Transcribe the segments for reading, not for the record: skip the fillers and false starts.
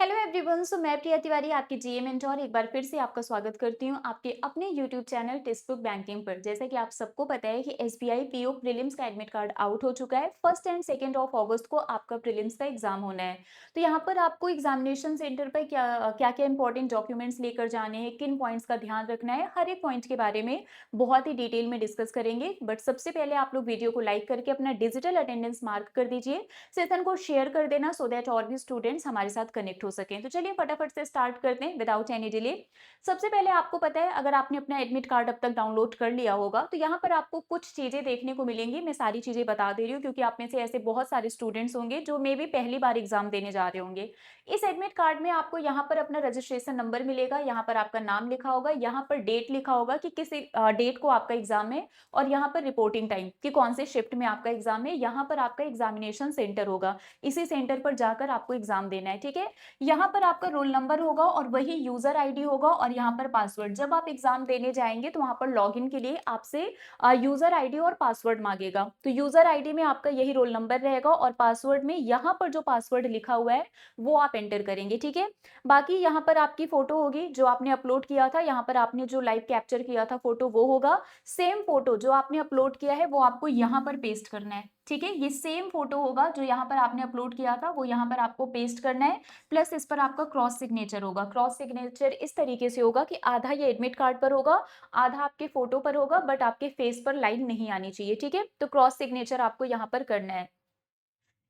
Hello everyone. मैं प्रिया तिवारी आपकी जीए mentor एक बार फिर से आपका स्वागत करती हूं आपके अपने YouTube channel text book banking पर। जैसा कि आप सबको पता है कि एसबीआई पीओ प्रीलिम्स का एडमिट कार्ड आउट हो चुका है। 1 एंड 2 ऑफ अगस्त को आपका प्रीलिम्स का एग्जाम होना है। तो यहाँ पर आपको एग्जामिनेशन सेंटर पर क्या क्या क्या इंपॉर्टेंट डॉक्यूमेंट्स लेकर जाने हैं, किन पॉइंट्स का ध्यान रखना है, हर एक पॉइंट के बारे में बहुत ही डिटेल में डिस्कस करेंगे। बट सबसे पहले आप लोग वीडियो को लाइक करके अपना डिजिटल अटेंडेंस मार्क कर दीजिए, सेशन को शेयर कर देना सो दैट और भी स्टूडेंट्स हमारे साथ कनेक्ट हो सकें। तो चलिए फटाफट से स्टार्ट करते हैं विदाउट एनी डिले। सबसे पहले आपको पता है, अगर आपने अपना एडमिट कार्ड अब तक डाउनलोड कर लिया होगा तो यहाँ पर आपको कुछ चीजें देखने को मिलेंगी। मैं सारी चीजें बता दे रही हूँ क्योंकि आप में से ऐसे बहुत सारे स्टूडेंट्स होंगे जो मे भी पहली बार एग्जाम देने जा रहे होंगे। इस एडमिट कार्ड में आपको यहाँ पर अपना रजिस्ट्रेशन नंबर मिलेगा, यहाँ पर आपका नाम लिखा होगा, यहाँ पर डेट लिखा होगा कि किस डेट को आपका एग्जाम है, और यहाँ पर रिपोर्टिंग टाइम कि कौन से शिफ्ट में आपका एग्जाम है। यहाँ पर आपका एग्जामिनेशन सेंटर होगा, इसी सेंटर पर जाकर आपको एग्जाम देना है। ठीक है, यहाँ पर आपका रोल नंबर होगा और वही यूजर आईडी होगा, और यहाँ पर पासवर्ड। जब आप एग्जाम देने जाएंगे तो वहां पर लॉगिन के लिए आपसे यूजर आईडी और पासवर्ड मांगेगा। तो यूजर आईडी में आपका यही रोल नंबर रहेगा और पासवर्ड में यहाँ पर जो पासवर्ड लिखा हुआ है वो आप एंटर करेंगे। ठीक है, बाकी यहाँ पर आपकी फोटो होगी जो आपने अपलोड किया था, यहाँ पर आपने जो लाइव कैप्चर किया था फोटो वो होगा। सेम फोटो जो आपने अपलोड किया है वो आपको यहाँ पर पेस्ट करना है। ठीक है, ये सेम फोटो होगा जो यहाँ पर आपने अपलोड किया था वो यहाँ पर आपको पेस्ट करना है। प्लस इस पर आपका क्रॉस सिग्नेचर होगा। क्रॉस सिग्नेचर इस तरीके से होगा कि आधा ये एडमिट कार्ड पर होगा, आधा आपके फोटो पर होगा, बट आपके फेस पर लाइन नहीं आनी चाहिए। ठीक है, तो क्रॉस सिग्नेचर आपको यहाँ पर करना है।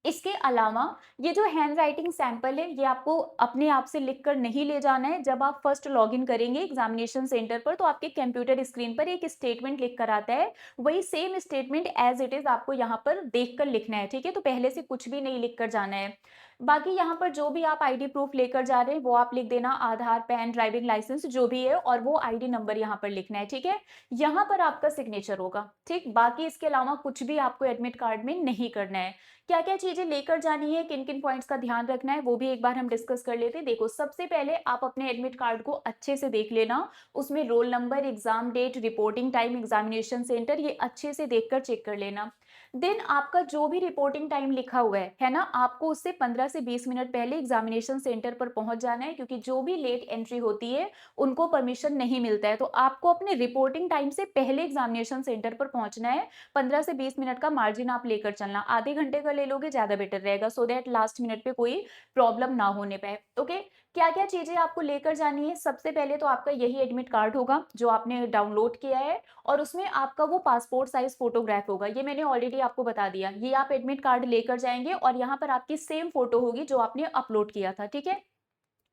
इसके अलावा ये जो हैंड राइटिंग सैंपल है ये आपको अपने आप से लिखकर नहीं ले जाना है। जब आप फर्स्ट लॉगिन करेंगे एग्जामिनेशन सेंटर पर तो आपके कंप्यूटर स्क्रीन पर एक स्टेटमेंट लिख कर आता है, वही same statement as it is आपको यहाँ पर देखकर लिखना है। ठीक है, तो पहले से कुछ भी नहीं लिख कर जाना है। बाकी यहाँ पर जो भी आप आईडी प्रूफ लेकर जा रहे हैं वो आप लिख देना, आधार, पैन, ड्राइविंग लाइसेंस जो भी है, और वो आईडी नंबर यहाँ पर लिखना है। ठीक है, यहाँ पर आपका सिग्नेचर होगा। ठीक, बाकी इसके अलावा कुछ भी आपको एडमिट कार्ड में नहीं करना है। क्या क्या चीजें लेकर जानी है, किन किन पॉइंट्स का ध्यान रखना है, वो भी एक बार हम डिस्कस कर लेते हैं। देखो, सबसे पहले आप अपने एडमिट कार्ड को अच्छे से देख लेना, उसमें roll number, exam date, reporting time, examination centre, ये अच्छे से देखकर चेक कर लेना। देन आपका जो भी रिपोर्टिंग टाइम लिखा हुआ है ना, आपको उससे 15 से 20 मिनट पहले एग्जामिनेशन सेंटर पर पहुंच जाना है, क्योंकि जो भी लेट एंट्री होती है उनको परमिशन नहीं मिलता है। तो आपको अपने रिपोर्टिंग टाइम से पहले एग्जामिनेशन सेंटर पर पहुंचना है। 15 से 20 मिनट का मार्जिन आप लेकर चलना, आधे घंटे का ले लोगे ज्यादा बेटर रहेगा, सो दैट लास्ट मिनट पे कोई प्रॉब्लम ना होने पाए। ओके, क्या क्या चीजें आपको लेकर जानी है? सबसे पहले तो आपका यही एडमिट कार्ड होगा जो आपने डाउनलोड किया है, और उसमें आपका वो पासपोर्ट साइज फोटोग्राफ होगा। ये मैंने ऑलरेडी आपको बता दिया, ये आप एडमिट कार्ड लेकर जाएंगे और यहाँ पर आपकी सेम फोटो होगी जो आपने अपलोड किया था। ठीक है,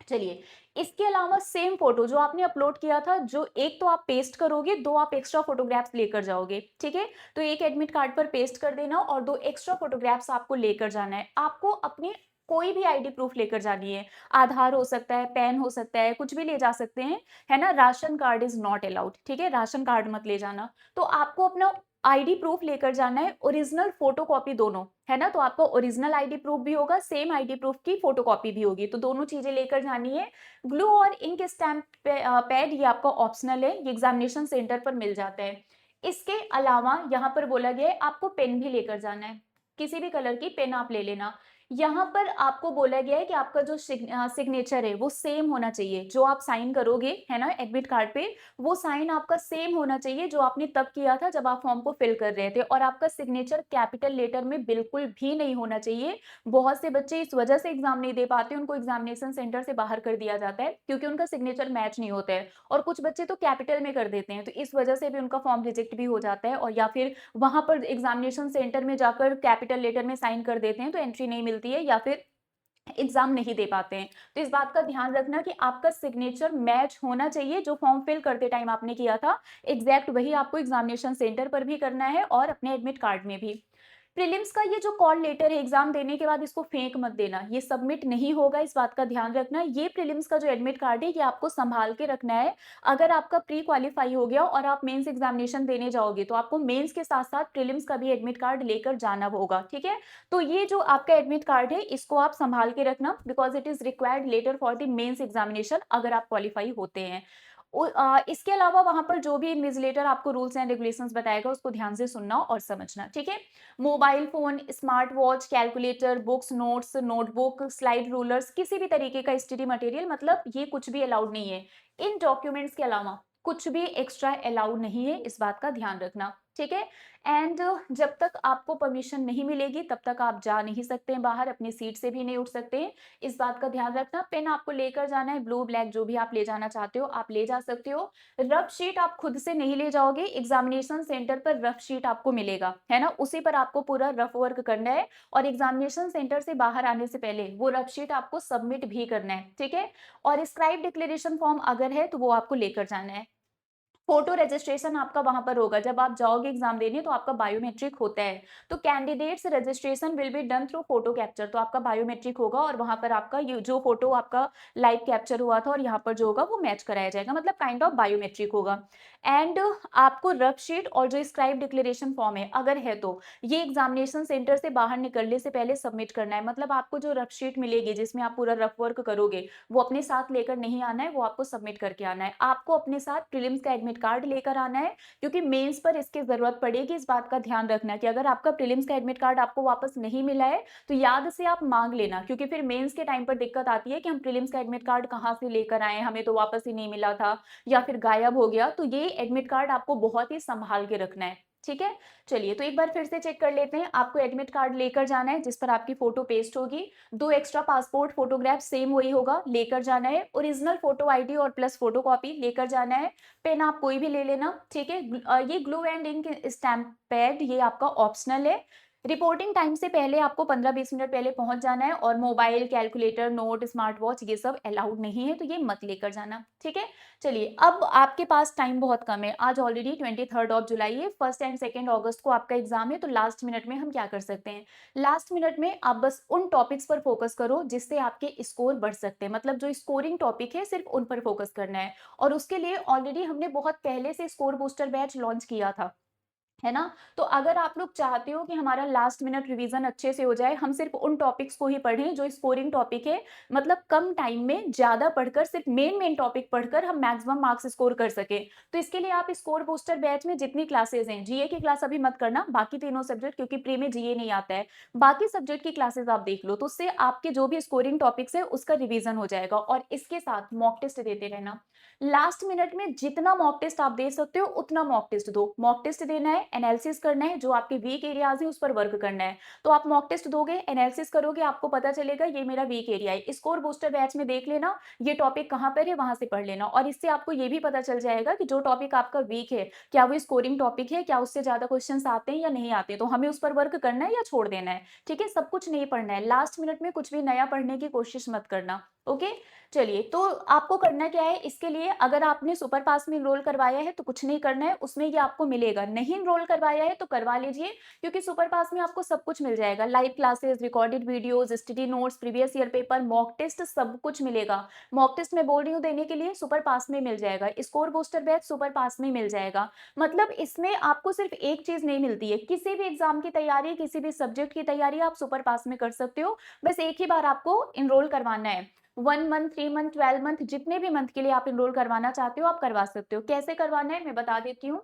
चलिए, इसके अलावा सेम फोटो जो आपने अपलोड किया था, जो एक तो आप पेस्ट करोगे, दो आप एक्स्ट्रा फोटोग्राफ्स लेकर जाओगे। ठीक है, तो एक एडमिट कार्ड पर पेस्ट कर देना और दो एक्स्ट्रा फोटोग्राफ्स आपको लेकर जाना है। आपको अपनी कोई भी आईडी प्रूफ लेकर जानी है, आधार हो सकता है, पैन हो सकता है, कुछ भी ले जा सकते हैं, है ना। Ration card is not allowed. ठीक है, राशन कार्ड मत ले जाना। तो आपको अपना आईडी प्रूफ लेकर जाना है, ओरिजिनल फोटोकॉपी दोनों, है ना। तो आपका ओरिजिनल आईडी प्रूफ भी होगा, सेम आईडी प्रूफ की फोटोकॉपी भी होगी, तो दोनों चीजें लेकर जानी है। ग्लू और इंक स्टैम्प पैड ये आपका ऑप्शनल है, ये एग्जामिनेशन सेंटर पर मिल जाता है। इसके अलावा यहाँ पर बोला गया है आपको पेन भी लेकर जाना है, किसी भी कलर की पेन आप ले लेना। यहाँ पर आपको बोला गया है कि आपका जो सिग्नेचर है वो सेम होना चाहिए, जो आप साइन करोगे, है ना, एडमिट कार्ड पे, वो साइन आपका सेम होना चाहिए जो आपने तब किया था जब आप फॉर्म को फिल कर रहे थे। और आपका सिग्नेचर कैपिटल लेटर में बिल्कुल भी नहीं होना चाहिए। बहुत से बच्चे इस वजह से एग्जाम नहीं दे पाते, उनको एग्जामिनेशन सेंटर से बाहर कर दिया जाता है क्योंकि उनका सिग्नेचर मैच नहीं होता है, और कुछ बच्चे तो कैपिटल में कर देते हैं, तो इस वजह से भी उनका फॉर्म रिजेक्ट भी हो जाता है। और या फिर वहां पर एग्जामिनेशन सेंटर में जाकर कैपिटल लेटर में साइन कर देते हैं तो एंट्री नहीं मिलती है, या फिर एग्जाम नहीं दे पाते हैं। तो इस बात का ध्यान रखना कि आपका सिग्नेचर मैच होना चाहिए, जो फॉर्म फिल करते टाइम आपने किया था एग्जैक्ट वही आपको एग्जामिनेशन सेंटर पर भी करना है और अपने एडमिट कार्ड में भी। प्रीलिम्स का ये जो कॉल लेटर है एग्जाम देने के बाद, इसको फेंक मत देना, ये सबमिट नहीं होगा, इस बात का ध्यान रखना। ये प्रीलिम्स का जो एडमिट कार्ड है ये आपको संभाल के रखना है। अगर आपका प्री क्वालिफाई हो गया और आप मेंस एग्जामिनेशन देने जाओगे तो आपको मेंस के साथ साथ प्रीलिम्स का भी एडमिट कार्ड लेकर जाना होगा। ठीक है, तो ये जो आपका एडमिट कार्ड है इसको आप संभाल के रखना, because it is required letter for the mains examination अगर आप क्वालिफाई होते हैं। इसके अलावा वहाँ पर जो भी इन्विजिलेटर आपको रूल्स एंड रेगुलेशंस बताएगा उसको ध्यान से सुनना और समझना, ठीक है? Mobile phone, smart watch, calculator, books, notes, notebook, slide rulers, किसी भी तरीके का स्टडी मटेरियल मतलब ये कुछ भी अलाउड नहीं है। इन डॉक्यूमेंट्स के अलावा कुछ भी एक्स्ट्रा अलाउड नहीं है, इस बात का ध्यान रखना, ठीक है? एंड जब तक आपको परमिशन नहीं मिलेगी तब तक आप जा नहीं सकते हैं बाहर, अपनी सीट से भी नहीं उठ सकते हैं। इस बात का ध्यान रखना। पेन आपको लेकर जाना है, ब्लू, ब्लैक जो भी आप ले जाना चाहते हो, आप ले जा सकते हो। रफ शीट आप खुद से नहीं ले जाओगे, एग्जामिनेशन सेंटर पर रफ शीट आपको मिलेगा, है ना? उसी पर आपको पूरा रफ वर्क करना है और एग्जामिनेशन सेंटर से बाहर आने से पहले वो रफ शीट आपको सबमिट भी करना है, ठीक है? और स्क्राइब डिक्लेरेशन फॉर्म अगर है तो वो आपको लेकर जाना है। फोटो रजिस्ट्रेशन आपका वहां पर होगा, जब आप जाओगे एग्जाम देने तो आपका बायोमेट्रिक होता है, तो candidates registration will be done through photo capture, तो आपका बायोमेट्रिक होगा और वहां पर आपका जो फोटो आपका लाइव कैप्चर हुआ था और यहाँ पर जो होगा वो मैच कराया जाएगा, मतलब काइंड ऑफ बायोमेट्रिक होगा। एंड आपको रफ शीट और जो स्क्राइब डिक्लेरेशन फॉर्म है अगर है तो ये एग्जामिनेशन सेंटर से बाहर निकलने से पहले सबमिट करना है, मतलब आपको जो रफ शीट मिलेगी जिसमें आप पूरा रफ वर्क करोगे वो अपने साथ लेकर नहीं आना है, वो आपको सबमिट करके आना है। आपको अपने साथ प्रीलिम्स का एडमिट कार्ड लेकर आना है, क्योंकि मेंस पर इसकी जरूरत पड़ेगी। इस बात का ध्यान रखना कि अगर आपका प्रीलिम्स का एडमिट कार्ड आपको वापस नहीं मिला है तो याद से आप मांग लेना, क्योंकि फिर मेंस के टाइम पर दिक्कत आती है कि हम प्रीलिम्स का एडमिट कार्ड कहाँ से लेकर आए, हमें तो वापस ही नहीं मिला था या फिर गायब हो गया। तो ये एडमिट कार्ड आपको बहुत ही संभाल के रखना है, ठीक है? चलिए, तो एक बार फिर से चेक कर लेते हैं। आपको एडमिट कार्ड लेकर जाना है जिस पर आपकी फोटो पेस्ट होगी, 2 एक्स्ट्रा पासपोर्ट फोटोग्राफ सेम वही होगा लेकर जाना है, ओरिजिनल फोटो आईडी और प्लस फोटोकॉपी लेकर जाना है। पेन आप कोई भी ले लेना, ठीक है? ये glue and ink stamp pad ये आपका ऑप्शनल है। रिपोर्टिंग टाइम से पहले आपको 15-20 मिनट पहले पहुंच जाना है और mobile, calculator, note, smart watch ये सब अलाउड नहीं है, तो ये मत लेकर जाना, ठीक है? चलिए, अब आपके पास टाइम बहुत कम है। आज ऑलरेडी 23 ऑफ जुलाई है, 1 एंड 2 अगस्त को आपका एग्जाम है, तो लास्ट मिनट में हम क्या कर सकते हैं? लास्ट मिनट में आप बस उन टॉपिक्स पर फोकस करो जिससे आपके स्कोर बढ़ सकते हैं, मतलब जो स्कोरिंग टॉपिक है सिर्फ उन पर फोकस करना है। और उसके लिए ऑलरेडी हमने बहुत पहले से स्कोर बूस्टर बैच लॉन्च किया था, है ना? तो अगर आप लोग चाहते हो कि हमारा लास्ट मिनट रिवीजन अच्छे से हो जाए, हम सिर्फ उन टॉपिक्स को ही पढ़ें जो स्कोरिंग टॉपिक है, मतलब कम टाइम में ज्यादा पढ़कर सिर्फ मेन टॉपिक पढ़कर हम मैक्सिमम मार्क्स स्कोर कर सके, तो इसके लिए आप स्कोर बूस्टर बैच में जितनी क्लासेस हैं, जीए की क्लास अभी मत करना, बाकी तीनों सब्जेक्ट, क्योंकि प्री में जीए नहीं आता है, बाकी सब्जेक्ट की क्लासेस आप देख लो, तो उससे आपके जो भी स्कोरिंग टॉपिक्स है उसका रिवीजन हो जाएगा। और इसके साथ मॉक टेस्ट देते रहना, लास्ट मिनट में जितना मॉक टेस्ट आप दे सकते हो उतना मॉक टेस्ट दो। मॉक टेस्ट देना है, एनालिसिस करना है, जो आपके वीक एरियाज है उस पर वर्क करना है। तो आप मॉक टेस्ट दोगे, एनालिसिस करोगे, आपको पता चलेगा ये मेरा वीक एरिया है। स्कोर बूस्टर बैच में देख लेना ये टॉपिक कहाँ पर है, वहां से पढ़ लेना, और इससे आपको ये भी पता चल जाएगा कि जो टॉपिक आपका वीक है क्या वो स्कोरिंग टॉपिक है, क्या उससे ज्यादा क्वेश्चन आते हैं या नहीं आते, तो हमें उस पर वर्क करना है या छोड़ देना है, ठीक है? सब कुछ नहीं पढ़ना है, लास्ट मिनट में कुछ भी नया पढ़ने की कोशिश मत करना, ओके? चलिए, तो आपको करना क्या है इसके लिए? अगर आपने सुपर पास में एनरोल करवाया है तो कुछ नहीं करना है, उसमें ये आपको मिलेगा। नहीं एनरोल करवाया है तो करवा लीजिए, क्योंकि सुपर पास में आपको सब कुछ मिल जाएगा, live classes, recorded videos, study notes, previous year paper, mock test, सब कुछ मिलेगा। मॉक टेस्ट मैं बोल रही हूँ देने के लिए, सुपर पास में मिल जाएगा। स्कोर बूस्टर बैच सुपर पास में मिल जाएगा। मतलब इसमें आपको सिर्फ एक चीज नहीं मिलती है, किसी भी एग्जाम की तैयारी, किसी भी सब्जेक्ट की तैयारी आप सुपर पास में कर सकते हो, बस एक ही बार आपको एनरोल करवाना है। 1 मंथ, 3 मंथ, 12 मंथ, जितने भी मंथ के लिए आप एनरोल करवाना चाहते हो आप करवा सकते हो। कैसे करवाना है मैं बता देती हूँ।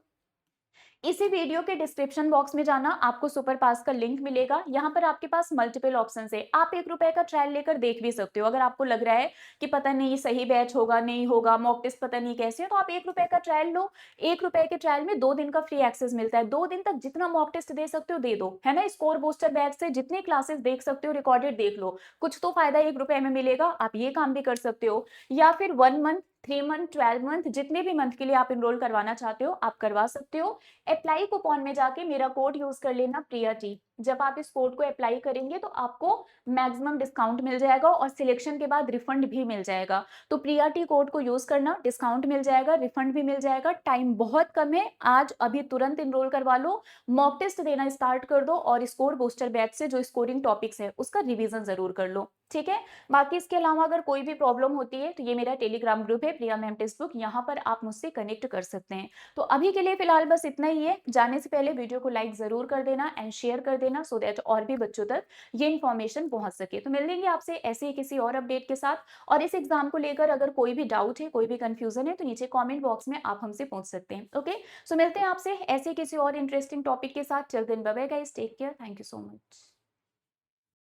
इसी वीडियो के डिस्क्रिप्शन बॉक्स में जाना, आपको सुपर पास का लिंक मिलेगा। यहाँ पर आपके पास मल्टीपल ऑप्शन है, आप ₹1 का ट्रायल लेकर देख भी सकते हो। अगर आपको लग रहा है कि पता नहीं सही बैच होगा नहीं होगा, मॉक टेस्ट पता नहीं कैसे है, तो आप ₹1 का ट्रायल लो। ₹1 के ट्रायल में 2 दिन का फ्री एक्सेस मिलता है, 2 दिन तक जितना मॉक टेस्ट दे सकते हो दे दो, है ना? स्कोर बूस्टर बैच से जितनी क्लासेस देख सकते हो रिकॉर्डेड देख लो, कुछ तो फायदा ₹1 में मिलेगा, आप ये काम भी कर सकते हो। या फिर 1 मंथ, 3 मंथ, 12 मंथ, जितने भी मंथ के लिए आप एनरोल करवाना चाहते हो आप करवा सकते हो। अप्लाई कूपन में जाके मेरा कोड यूज कर लेना, प्रिया टी। जब आप इस कोड को अप्लाई करेंगे तो आपको मैक्सिमम डिस्काउंट मिल जाएगा और सिलेक्शन के बाद रिफंड भी मिल जाएगा। तो प्रिया टी कोड को यूज करना, डिस्काउंट मिल जाएगा, रिफंड भी मिल जाएगा। टाइम बहुत कम है, आज अभी तुरंत एनरोल करवा लो, मॉक टेस्ट देना स्टार्ट कर दो और स्कोर बूस्टर बैच से जो स्कोरिंग टॉपिक्स है उसका रिवीजन जरूर कर लो, ठीक है? बाकी इसके अलावा अगर कोई भी प्रॉब्लम होती है तो ये मेरा टेलीग्राम ग्रुप है, प्रिया मैम टेक्स्ट बुक, यहाँ पर आप मुझसे कनेक्ट कर सकते हैं। तो अभी के लिए फिलहाल बस इतना ही है। जाने से पहले वीडियो को लाइक ज़रूर कर देना एंड शेयर कर देना सो दैट और भी बच्चों तक ये इन्फॉर्मेशन पहुँच सके। तो मिलेंगे आपसे ऐसे ही किसी और अपडेट के साथ, और इस एग्ज़ाम को लेकर अगर कोई भी डाउट है, कोई भी कन्फ्यूज़न है, तो नीचे कमेंट बॉक्स में आप हमसे पूछ सकते हैं। ओके? सो मिलते हैं आपसे ऐसे किसी और इंटरेस्टिंग टॉपिक के साथ। Till then bye bye guys, take care, thank you so much.